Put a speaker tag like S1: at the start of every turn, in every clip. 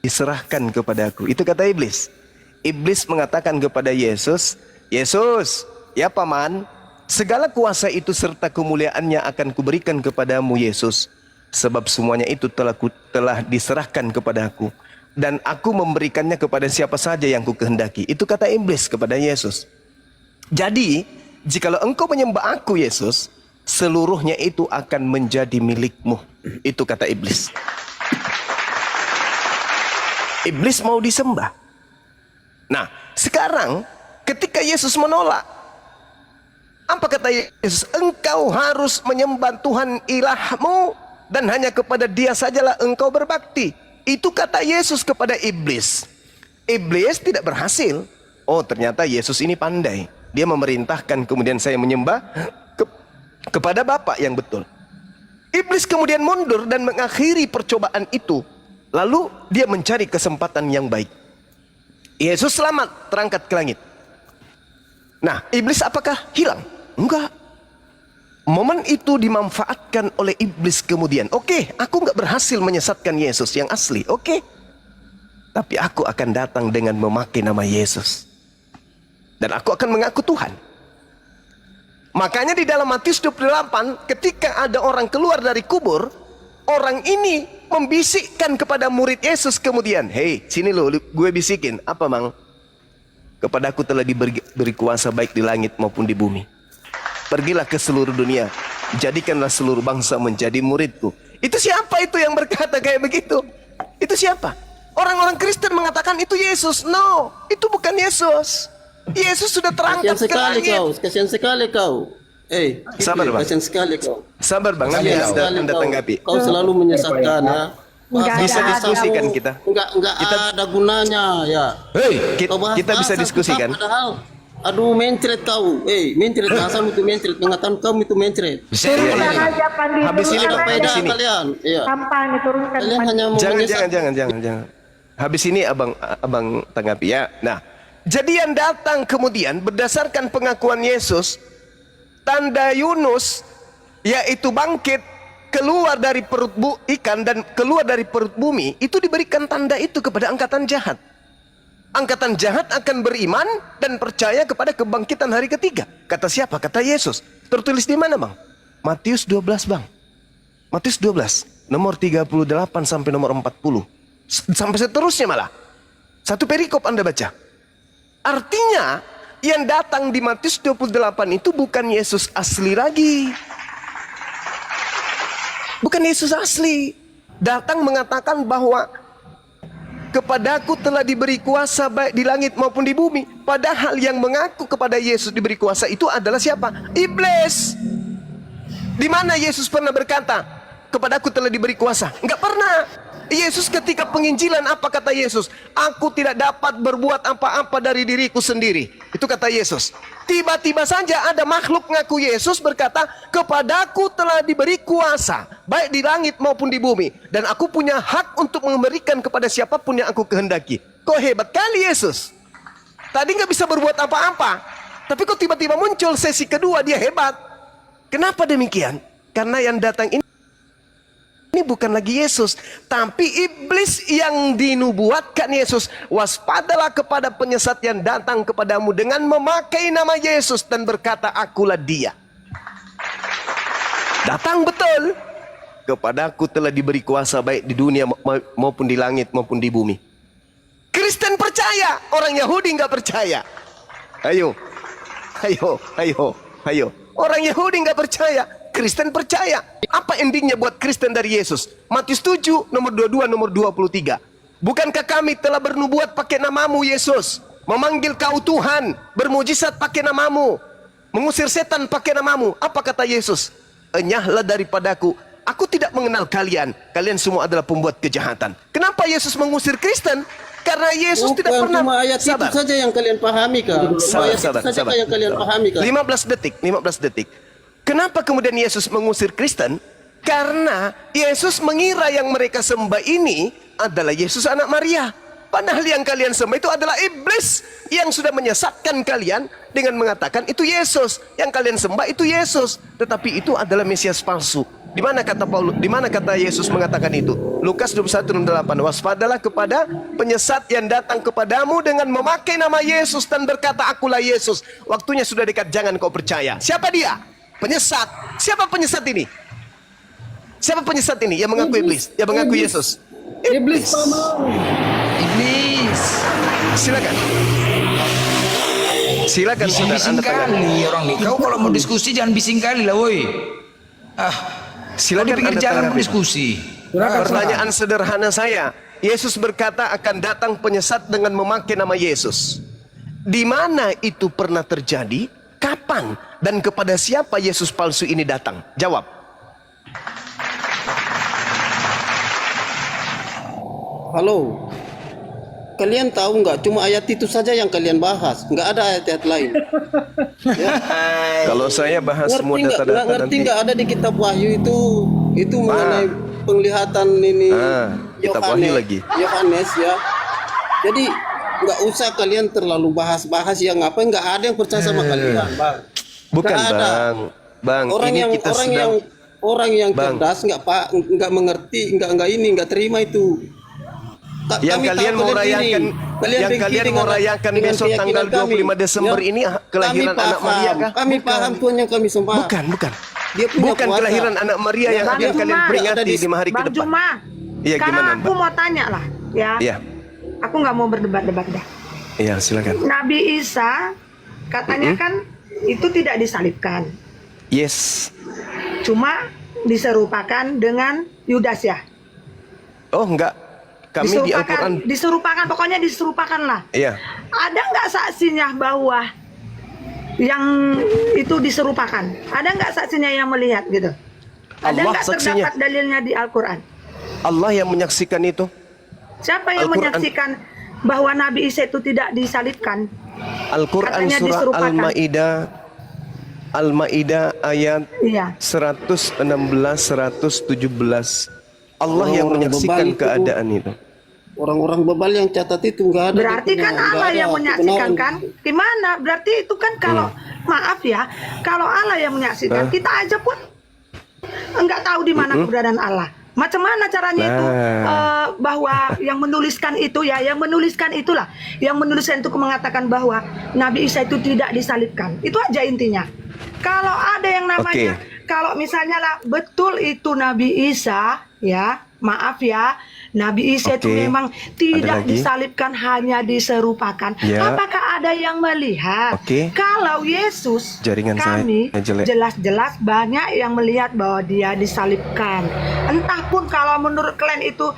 S1: diserahkan kepadaku. Itu kata iblis. Iblis mengatakan kepada Yesus, Yesus, ya paman, segala kuasa itu serta kemuliaannya akan kuberikan kepadamu Yesus. Sebab semuanya itu telah diserahkan kepadaku. Dan aku memberikannya kepada siapa saja yang ku kehendaki. Itu kata iblis kepada Yesus. Jadi, jikalau engkau menyembah aku Yesus, seluruhnya itu akan menjadi milikmu. Itu kata iblis. Iblis mau disembah. Nah, sekarang ketika Yesus menolak, apa kata Yesus? Engkau harus menyembah Tuhan ilahmu dan hanya kepada Dia sajalah engkau berbakti. Itu kata Yesus kepada iblis. Iblis tidak berhasil. Oh, ternyata Yesus ini pandai. Dia memerintahkan kemudian saya menyembah kepada Bapa yang betul. Iblis kemudian mundur dan mengakhiri percobaan itu. Lalu dia mencari kesempatan yang baik. Yesus selamat terangkat ke langit. Nah, iblis apakah hilang? Enggak. Momen itu dimanfaatkan oleh iblis kemudian. Oke, aku nggak berhasil menyesatkan Yesus yang asli. Oke. Tapi aku akan datang dengan memakai nama Yesus. Dan aku akan mengaku Tuhan. Makanya di dalam Matius 28, ketika ada orang keluar dari kubur, orang ini membisikkan kepada murid Yesus kemudian, hei, sini lo, gue bisikin. Apa mang? Kepadaku telah diberi kuasa baik di langit maupun di bumi. Pergilah ke seluruh dunia, jadikanlah seluruh bangsa menjadi muridku. Itu siapa itu yang berkata kayak begitu? Itu siapa? Orang-orang Kristen mengatakan itu Yesus. No, itu bukan Yesus. Yesus sudah terangkat ke langit.
S2: Kasihan sekali kau.
S1: Sabar bang.
S2: Kasihan sekali kau.
S1: Sabar bang, nanti anda tanggapi.
S2: Kau selalu menyesatkan ya.
S1: Bisa diskusikan kita.
S2: Enggak ada gunanya ya.
S1: Hei, kita bisa diskusikan.
S2: Padahal, aduh mencret kau. Mencret asal itu mencret. Pengetahuan kamu itu mencret.
S1: Turunkan
S3: aja Pandi.
S1: Habis ini
S2: Ada
S1: bang,
S2: faedah
S1: habis ini.
S2: kalian. Iya.
S3: Kampanye turunkan.
S2: Kalian hanya mau
S1: Jangan. Habis ini abang tanggapi ya. Nah, jadi yang datang kemudian berdasarkan pengakuan Yesus, tanda Yunus yaitu bangkit keluar dari perut ikan dan keluar dari perut bumi, itu diberikan tanda itu kepada angkatan jahat. Angkatan jahat akan beriman dan percaya kepada kebangkitan hari ketiga. Kata siapa? Kata Yesus. Tertulis di mana bang? Matius 12 bang. Matius 12 nomor 38 sampai nomor 40 sampai seterusnya malah. Satu perikop anda baca. Artinya yang datang di Matius 28 itu bukan Yesus asli lagi. Bukan Yesus asli. Datang mengatakan bahwa kepadaku telah diberi kuasa baik di langit maupun di bumi. Padahal yang mengaku kepada Yesus diberi kuasa itu adalah siapa? Iblis. Di mana Yesus pernah berkata, kepadaku telah diberi kuasa? Enggak pernah. Yesus ketika penginjilan apa kata Yesus? Aku tidak dapat berbuat apa-apa dari diriku sendiri. Itu kata Yesus. Tiba-tiba saja ada makhluk ngaku Yesus berkata, kepadaku telah diberi kuasa baik di langit maupun di bumi, dan aku punya hak untuk memberikan kepada siapapun yang aku kehendaki. Kok hebat kali Yesus. Tadi nggak bisa berbuat apa-apa, tapi kok tiba-tiba muncul sesi kedua dia hebat. Kenapa demikian? Karena yang datang ini bukan lagi Yesus, tapi iblis yang dinubuatkan Yesus. Waspadalah kepada penyesat yang datang kepadamu dengan memakai nama Yesus dan berkata, akulah dia. Datang betul. Kepadaku telah diberi kuasa baik di dunia maupun di langit maupun di bumi. Kristen percaya, orang Yahudi nggak percaya. Ayo. Orang Yahudi nggak percaya. Kristen percaya. Apa endingnya buat Kristen dari Yesus? Matius 7 nomor 22 nomor 23. Bukankah kami telah bernubuat pakai namamu Yesus, memanggil kau Tuhan, bermujizat pakai namamu, mengusir setan pakai namamu? Apa kata Yesus? Enyahlah daripadaku, aku tidak mengenal kalian. Kalian semua adalah pembuat kejahatan. Kenapa Yesus mengusir Kristen? Karena Yesus tidak pernah.
S2: Cuma ayat itu saja yang kalian pahami kan?
S1: Sabar.
S2: Yang kalian pahami kan?
S1: 15 detik. Kenapa kemudian Yesus mengusir Kristen? Karena Yesus mengira yang mereka sembah ini adalah Yesus anak Maria. Padahal yang kalian sembah itu adalah iblis yang sudah menyesatkan kalian dengan mengatakan itu Yesus. Yang kalian sembah itu Yesus. Tetapi itu adalah Mesias palsu. Di mana kata Paulus? Di mana kata Yesus mengatakan itu? Lukas 21:8. Waspadalah kepada penyesat yang datang kepadamu dengan memakai nama Yesus dan berkata, akulah Yesus. Waktunya sudah dekat, jangan kau percaya. Siapa dia? Penyesat. Siapa penyesat ini? Siapa penyesat ini? Yang mengaku iblis, yang mengaku Yesus.
S2: Iblis pamau.
S3: Iblis.
S1: Silakan. Silakan saudara,
S3: Bising-bising
S1: Anda tanggapi.
S3: kali orang nih. Kau kalau mau diskusi jangan bising kali lah, woi. Kau di
S1: Silakan
S3: pinggir
S1: Anda
S3: jalan mau
S1: tanggapi.
S3: diskusi.
S1: Pertanyaan sederhana saya, Yesus berkata akan datang penyesat dengan memakai nama Yesus. Di mana itu pernah terjadi? Kapan? Dan kepada siapa Yesus palsu ini datang? Jawab.
S2: Halo. Kalian tahu nggak? Cuma ayat itu saja yang kalian bahas, nggak ada ayat-ayat lain. Ya.
S1: Kalau saya bahas semua data-data
S2: Ngerti
S1: nanti.
S2: nggak ada di kitab Wahyu itu mengenai penglihatan ini
S1: kitab Wahyu lagi.
S2: Yohanes ya. Jadi nggak usah kalian terlalu bahas-bahas yang apa, nggak ada yang percaya sama kalian, bang.
S1: Bukan
S2: Nggak ada.
S1: bang.
S2: Orang
S1: Ini
S2: yang
S1: kita
S2: orang yang
S1: Bang.
S2: cerdas nggak mengerti, nggak terima itu.
S1: yang
S2: Kami
S1: kalian
S2: tahu
S1: mau
S2: kalian
S1: rayakan,
S2: diri.
S1: yang
S2: benci
S1: kalian
S2: dengan-
S1: mau rayakan
S2: dengan
S1: besok tanggal
S2: keyakinan
S1: 25
S2: kami.
S1: Desember
S2: Ya.
S1: ini kelahiran
S2: Kami
S1: anak Maria kah?
S2: Kami paham Tuhan yang kami sembah.
S1: Bukan.
S2: Dia punya
S1: Bukan
S2: kuasa.
S1: kelahiran anak Maria yang
S2: Bang
S1: akan kalian
S4: Juma.
S1: peringati di 5 hari ke
S4: Bang
S1: depan.
S4: Juma,
S1: Iya,
S4: sekarang
S1: gimana,
S4: aku
S1: Mbak?
S4: mau tanya lah, ya.
S1: Iya.
S4: Aku nggak mau berdebat-debat dah.
S1: Iya, silakan.
S4: Nabi Isa katanya kan itu tidak disalibkan,
S1: Yes.
S4: cuma diserupakan dengan Yudas ya.
S1: Oh, enggak. Kami di Al-Qur'an.
S4: diserupakan, pokoknya diserupakan lah.
S1: Iya.
S4: Ada nggak saksinya bahwa yang itu diserupakan? Ada nggak saksinya yang melihat gitu? Ada
S1: Allah
S4: nggak
S1: saksinya.
S4: terdapat dalilnya di Al-Quran?
S1: Allah yang menyaksikan itu.
S4: Siapa yang
S1: Al-Quran.
S4: menyaksikan bahwa Nabi Isa itu tidak disalibkan?
S1: Al-Quran
S4: Katanya
S1: surah
S4: diserupakan.
S1: Al-Maidah ayat
S4: Iya.
S1: 116 117. Allah yang
S2: Orang-orang
S1: menyaksikan
S2: bebal itu,
S1: keadaan itu.
S2: Orang-orang bebal yang catat itu nggak ada.
S4: Berarti kan Allah yang menyaksikan kan? Gimana? Berarti itu kan kalau maaf ya, kalau Allah yang menyaksikan, kita aja pun enggak tahu di mana keberadaan Allah. Macam mana caranya itu bahwa yang menuliskan itu ya, yang menuliskan itulah, yang menuliskan itu mengatakan bahwa Nabi Isa itu tidak disalibkan. Itu aja intinya. Kalau ada yang namanya, kalau misalnya lah betul itu Nabi Isa, ya maaf ya, Nabi Isa itu memang tidak disalibkan, hanya diserupakan.
S1: Ya.
S4: Apakah ada yang melihat? Kalau Yesus,
S1: Jaringan
S4: kami
S1: saya jelek.
S4: jelas-jelas banyak yang melihat bahwa dia disalibkan. Entah pun kalau menurut kalian itu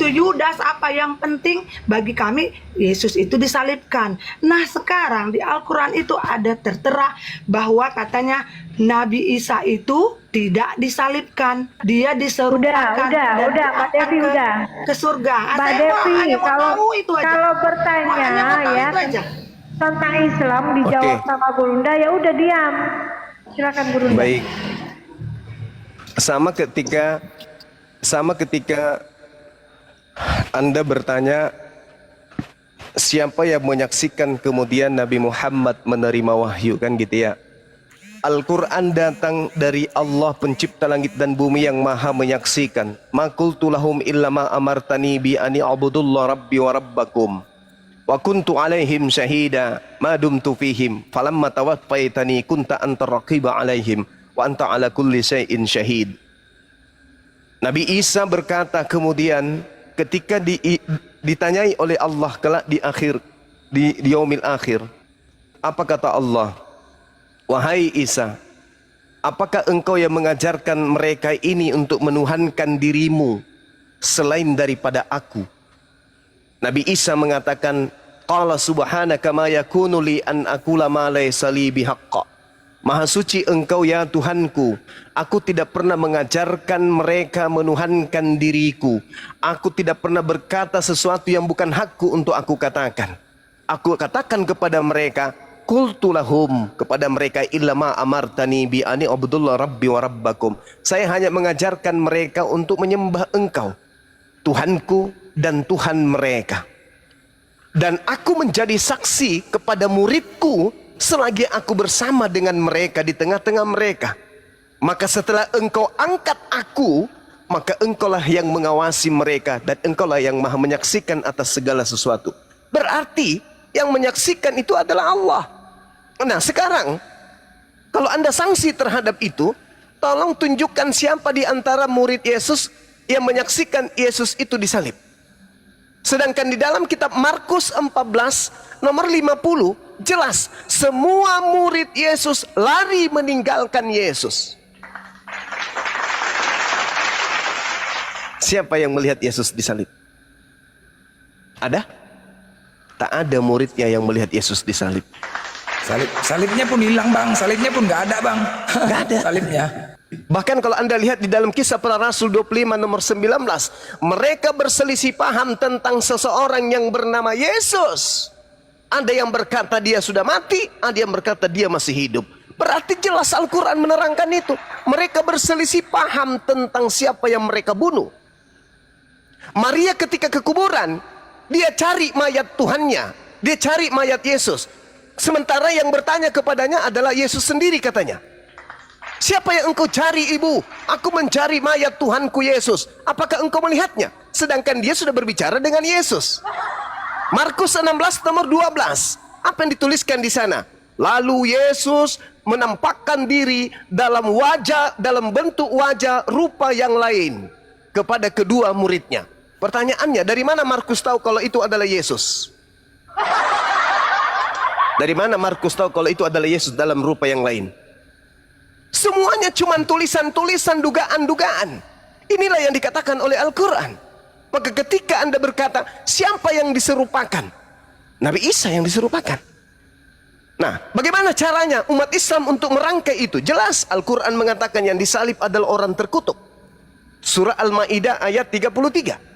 S4: Yudas, apa yang penting bagi kami Yesus itu disalibkan. Nah sekarang di Al-Quran itu ada tertera bahwa katanya Nabi Isa itu tidak disalibkan, dia diserupakan dan
S5: udah, Mbak Devi, udah.
S4: ke surga.
S5: Mbak
S4: Saya
S5: Devi,
S4: hanya mau
S5: kalau
S4: tahu itu aja.
S5: kalau bertanya
S4: Hanya mau tahu
S5: ya
S4: itu aja.
S5: tentang Islam dijawab sama Gurunda, ya udah diam. Silakan Gurunda.
S1: Baik. Sama ketika Anda bertanya siapa yang menyaksikan kemudian Nabi Muhammad menerima wahyu, kan gitu ya. Al-Quran datang dari Allah pencipta langit dan bumi yang maha menyaksikan. Ma qultu lahum illa ma amartani bi ani abudullah rabbi wa rabbakum. Wa kuntu alaihim syahida ma dumtu fihim. Falamma tawaffaitani kunta anta raqiba alaihim. Wa anta ala kulli syai'in syahid. Nabi Isa berkata kemudian ketika ditanyai oleh Allah kelak di yaumil akhir. Apa kata Allah? Wahai Isa, apakah engkau yang mengajarkan mereka ini untuk menuhankan dirimu selain daripada aku? Nabi Isa mengatakan, Qala subhanaka ma yakunu li an aqula ma laysa li bihaqqa. Maha suci engkau ya Tuhanku, aku tidak pernah mengajarkan mereka menuhankan diriku. Aku tidak pernah berkata sesuatu yang bukan hakku untuk aku katakan. Aku katakan kepada mereka, Qultu lahum, kepada mereka, illama amartani bi ani abdullah rabbi wa rabbakum. Saya hanya mengajarkan mereka untuk menyembah engkau, Tuhanku dan Tuhan mereka. Dan aku menjadi saksi kepada muridku selagi aku bersama dengan mereka di tengah-tengah mereka. Maka setelah engkau angkat aku, maka engkaulah yang mengawasi mereka, dan engkaulah yang maha menyaksikan atas segala sesuatu. Berarti yang menyaksikan itu adalah Allah. Nah sekarang, kalau Anda sanksi terhadap itu, tolong tunjukkan siapa di antara murid Yesus yang menyaksikan Yesus itu disalib. Sedangkan di dalam kitab Markus 14 nomor 50 jelas semua murid Yesus lari meninggalkan Yesus. Siapa yang melihat Yesus disalib? Ada? Tak ada muridnya yang melihat Yesus disalib.
S3: Salibnya pun hilang bang, salibnya pun nggak ada bang.
S1: Nggak ada.
S3: Salibnya.
S1: Bahkan kalau Anda lihat di dalam Kisah Para Rasul 25 nomor 19, mereka berselisih paham tentang seseorang yang bernama Yesus. Ada yang berkata dia sudah mati, ada yang berkata dia masih hidup. Berarti jelas Al-Quran menerangkan itu. Mereka berselisih paham tentang siapa yang mereka bunuh. Maria ketika ke kuburan, dia cari mayat Tuhannya, dia cari mayat Yesus. Sementara yang bertanya kepadanya adalah Yesus sendiri katanya. Siapa yang engkau cari ibu? Aku mencari mayat Tuhanku Yesus. Apakah engkau melihatnya? Sedangkan dia sudah berbicara dengan Yesus. Markus 16 nomor 12. Apa yang dituliskan di sana? Lalu Yesus menampakkan diri dalam bentuk wajah rupa yang lain kepada kedua muridnya. Pertanyaannya, dari mana Markus tahu kalau itu adalah Yesus? Dari mana Markus tahu kalau itu adalah Yesus dalam rupa yang lain? Semuanya cuma tulisan-tulisan, dugaan-dugaan. Inilah yang dikatakan oleh Al-Quran. Maka ketika Anda berkata, siapa yang diserupakan? Nabi Isa yang diserupakan. Nah, bagaimana caranya umat Islam untuk merangkai itu? Jelas Al-Quran mengatakan yang disalib adalah orang terkutuk. Surah Al-Ma'idah ayat 33.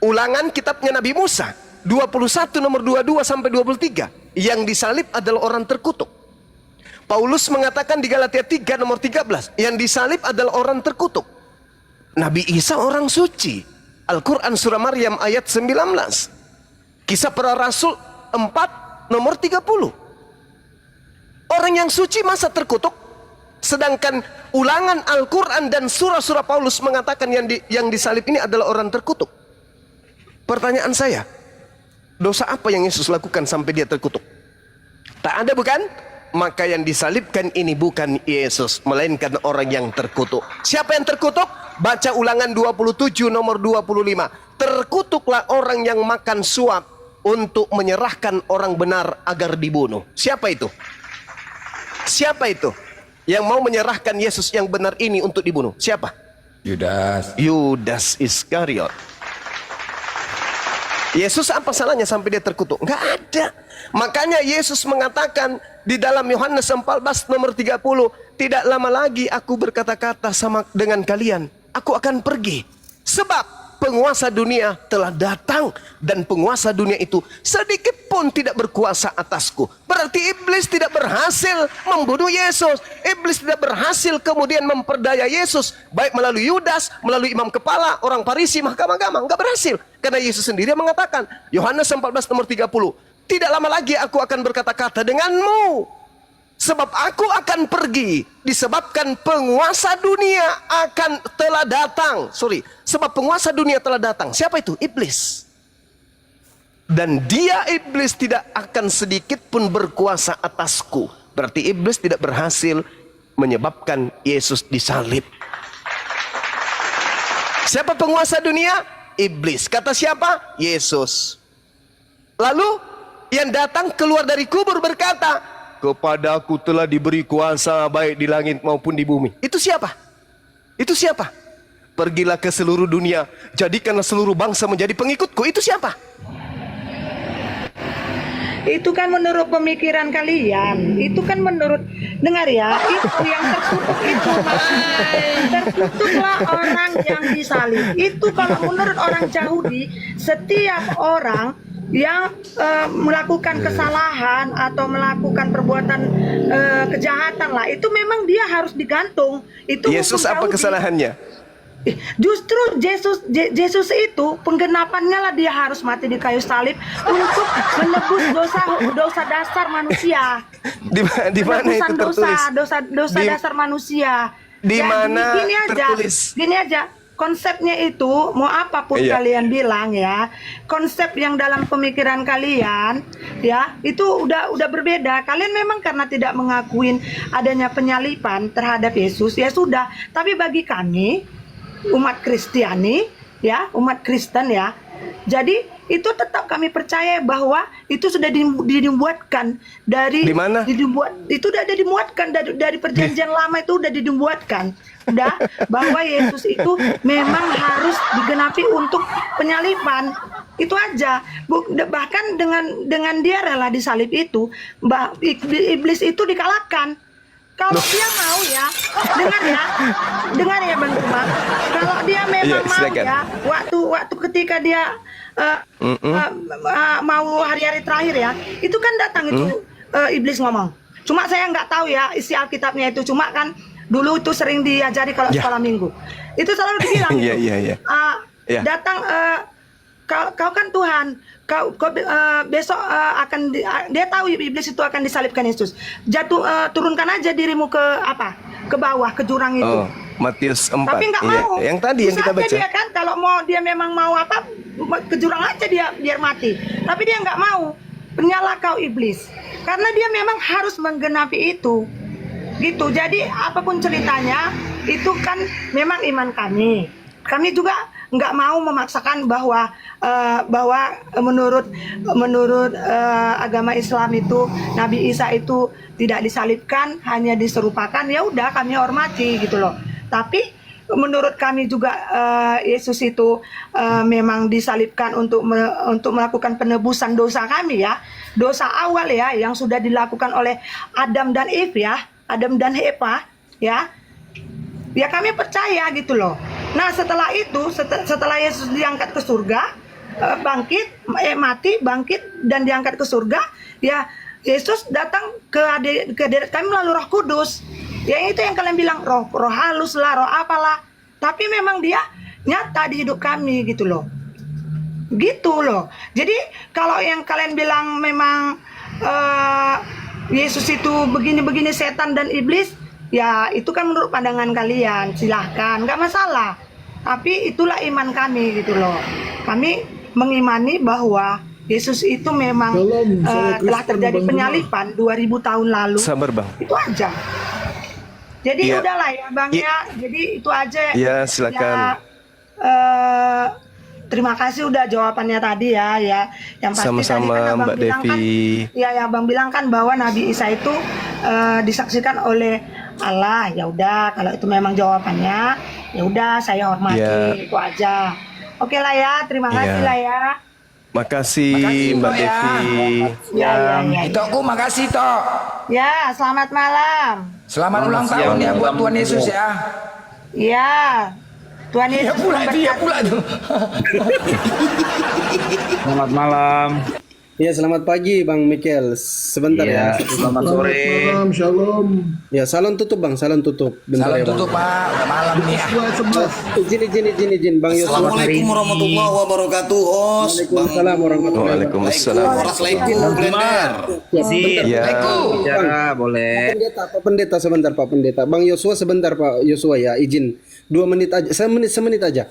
S1: Ulangan kitabnya Nabi Musa 21 nomor 22 sampai 23. Yang disalib adalah orang terkutuk. Paulus mengatakan di Galatia 3 nomor 13, yang disalib adalah orang terkutuk. Nabi Isa orang suci. Al-Quran surah Maryam ayat 19. Kisah Para Rasul 4 nomor 30. Orang yang suci masa terkutuk? Sedangkan ulangan Al-Quran dan surah-surah Paulus mengatakan yang disalib ini adalah orang terkutuk. Pertanyaan saya, dosa apa yang Yesus lakukan sampai dia terkutuk? Tak ada bukan? Maka yang disalibkan ini bukan Yesus, melainkan orang yang terkutuk. Siapa yang terkutuk? Baca ulangan 27 nomor 25. Terkutuklah orang yang makan suap untuk menyerahkan orang benar agar dibunuh. Siapa itu? Siapa itu yang mau menyerahkan Yesus yang benar ini untuk dibunuh? Siapa? Yudas Iskariot. Yesus apa salahnya sampai dia terkutuk? Enggak ada. Makanya Yesus mengatakan di dalam Yohanes 14 nomor 30, tidak lama lagi aku berkata-kata sama dengan kalian, aku akan pergi. Sebab penguasa dunia telah datang, dan penguasa dunia itu sedikit pun tidak berkuasa atasku. Berarti iblis tidak berhasil membunuh Yesus. Iblis tidak berhasil kemudian memperdaya Yesus, baik melalui Yudas, melalui imam kepala, orang Farisi, mahkamah agama. Enggak berhasil. Karena Yesus sendiri mengatakan, Yohanes 14 nomor 30, tidak lama lagi aku akan berkata-kata denganmu, sebab aku akan pergi, disebabkan penguasa dunia telah datang. Sebab penguasa dunia telah datang. Siapa itu? Iblis. Dan dia iblis tidak akan sedikit pun berkuasa atasku. Berarti iblis tidak berhasil menyebabkan Yesus disalib. Siapa penguasa dunia? Iblis. Kata siapa? Yesus. Lalu yang datang keluar dari kubur berkata, kepadaku telah diberi kuasa baik di langit maupun di bumi. Itu siapa? Itu siapa? Pergilah ke seluruh dunia, jadikanlah seluruh bangsa menjadi pengikutku. Itu siapa?
S4: Itu kan menurut pemikiran kalian. Itu kan menurut, dengar ya, itu yang terkutuk itu, terkutuklah orang yang disalib. Itu kalau menurut orang Yahudi, setiap orang yang melakukan kesalahan atau melakukan perbuatan kejahatan lah, itu memang dia harus digantung. Itu
S1: Yesus apa kesalahannya?
S4: Justru Yesus itu penggenapannya lah dia harus mati di kayu salib untuk menebus dosa dasar manusia.
S1: Di mana itu tertulis?
S4: Dosa dasar manusia.
S1: Di
S4: Ya,
S1: mana
S4: gini aja,
S1: tertulis?
S4: Gini aja. Konsepnya itu mau apapun
S1: Iya.
S4: kalian bilang ya, konsep yang dalam pemikiran kalian ya itu udah berbeda. Kalian memang karena tidak mengakuin adanya penyalipan terhadap Yesus ya sudah. Tapi bagi kami umat Kristiani ya, umat Kristen ya. Jadi itu tetap kami percaya bahwa itu sudah dibuatkan dari
S1: Di mana?
S4: Itu udah ada dimuatkan dari perjanjian lama, itu udah dibuatkan udah bahwa Yesus itu memang harus digenapi untuk penyalipan. Itu aja. Bahkan dengan dia rela disalib itu, iblis itu dikalahkan. Kalau dia mau ya, dengar ya Bang Cuma. Kalau dia memang
S1: Iya,
S4: mau
S1: silakan.
S4: ya, waktu ketika dia mau hari-hari terakhir ya, itu kan datang itu iblis ngomong. Cuma saya nggak tahu ya isi Alkitabnya itu. Cuma kan dulu itu sering diajari kalau
S1: Ya.
S4: sekolah minggu. Itu selalu dibilang.
S1: Iya,
S4: itu.
S1: iya, iya. Ya.
S4: Datang kau kan Tuhan. Kau besok akan dia tahu iblis itu akan disalibkan Yesus. Turunkan aja dirimu ke ke bawah, ke jurang itu.
S1: Oh, Matius 4.
S4: Tapi nggak
S1: Iya.
S4: mau.
S1: Yang tadi yang
S4: Bisa
S1: kita
S4: aja
S1: baca.
S4: dia kan kalau dia memang mau ke jurang aja dia biar mati. Tapi dia nggak mau. Penyalah kau iblis. Karena dia memang harus menggenapi itu. Gitu. Jadi apapun ceritanya itu kan memang iman kami. Kami juga nggak mau memaksakan bahwa menurut agama Islam itu Nabi Isa itu tidak disalibkan, hanya diserupakan. Ya udah kami hormati gitu loh. Tapi menurut kami juga Yesus itu memang disalibkan untuk melakukan penebusan dosa kami ya, dosa awal ya yang sudah dilakukan oleh Adam dan Eve ya, Adam dan Eva ya. Ya kami percaya gitu loh. Nah setelah itu, setelah Yesus diangkat ke surga, mati, bangkit dan diangkat ke surga, ya Yesus datang ke kami melalui Roh Kudus. Ya itu yang kalian bilang roh halus lah, roh apalah. Tapi memang dia nyata di hidup kami gitu loh. Gitu loh. Jadi kalau yang kalian bilang memang Yesus itu begini-begini setan dan iblis, ya itu kan menurut pandangan kalian, silahkan, nggak masalah. Tapi itulah iman kami gitu loh. Kami mengimani bahwa Yesus itu memang telah terjadi penyalipan 2000 tahun lalu.
S1: Sabar, Bang.
S4: Itu aja. Jadi
S1: Iya.
S4: udahlah ya Bang
S1: Iya.
S4: ya. Jadi itu aja.
S1: Iya, silakan.
S4: Ya, terima kasih udah jawabannya tadi ya. Yang pasti
S1: Sama-sama,
S4: tadi kan Abang
S1: Mbak
S4: bilang kan,
S1: Devi.
S4: ya Abang bilang kan bahwa Nabi Isa itu disaksikan oleh Allah. Ya udah, kalau itu memang jawabannya, ya udah saya hormati,
S1: Ya.
S4: itu aja. Oke lah ya, terima kasih
S1: Ya.
S4: lah ya.
S1: Makasih,
S3: Makasih,
S1: Mbak
S3: Mbak, ya.
S1: Devi.
S4: Ya.
S3: Itu aku makasih Tok.
S4: Ya, selamat malam.
S3: Selamat ulang tahun ya buat Tuhan Yesus ya.
S4: Ya, Tuhan
S3: Ya
S4: Yesus
S3: pula itu, ya
S4: memberkati.
S3: pula tuh.
S6: Selamat malam.
S2: Ya, selamat pagi Bang Mikel. Sebentar
S6: Iya,
S2: ya.
S6: selamat sore.
S2: Ya, salon tutup Bang, salon tutup. Bentar
S3: Salam
S2: ya, Bang.
S3: tutup Pak, udah malam nih ya.
S2: Izin Bang Yosua.
S7: Assalamualaikum warahmatullahi wabarakatuh, host.
S2: Waalaikumsalam warahmatullahi wabarakatuh.
S1: Waalaikumsalam.
S7: Assalamualaikum, Blender.
S1: Ya.
S6: Bicara boleh.
S2: Pak Pendeta sebentar Pak Pendeta. Bang Yosua sebentar Pak Yosua ya, izin 2 menit aja, semenit aja.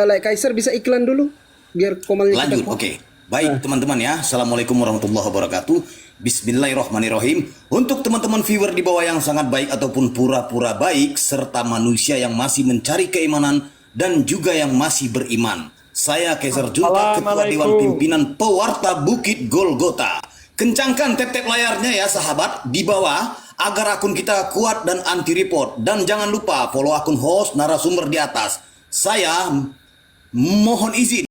S2: Like Kaiser bisa iklan dulu biar komalnya
S7: Lanjut, oke. Baik teman-teman ya, Assalamualaikum warahmatullahi wabarakatuh. Bismillahirrahmanirrahim. Untuk teman-teman viewer di bawah yang sangat baik ataupun pura-pura baik, serta manusia yang masih mencari keimanan dan juga yang masih beriman. Saya Kaiser Junta, Ketua Dewan Pimpinan Pewarta Bukit Golgota. Kencangkan tap-tap layarnya ya sahabat di bawah agar akun kita kuat dan anti report. Dan jangan lupa follow akun host narasumber di atas. Saya mohon izin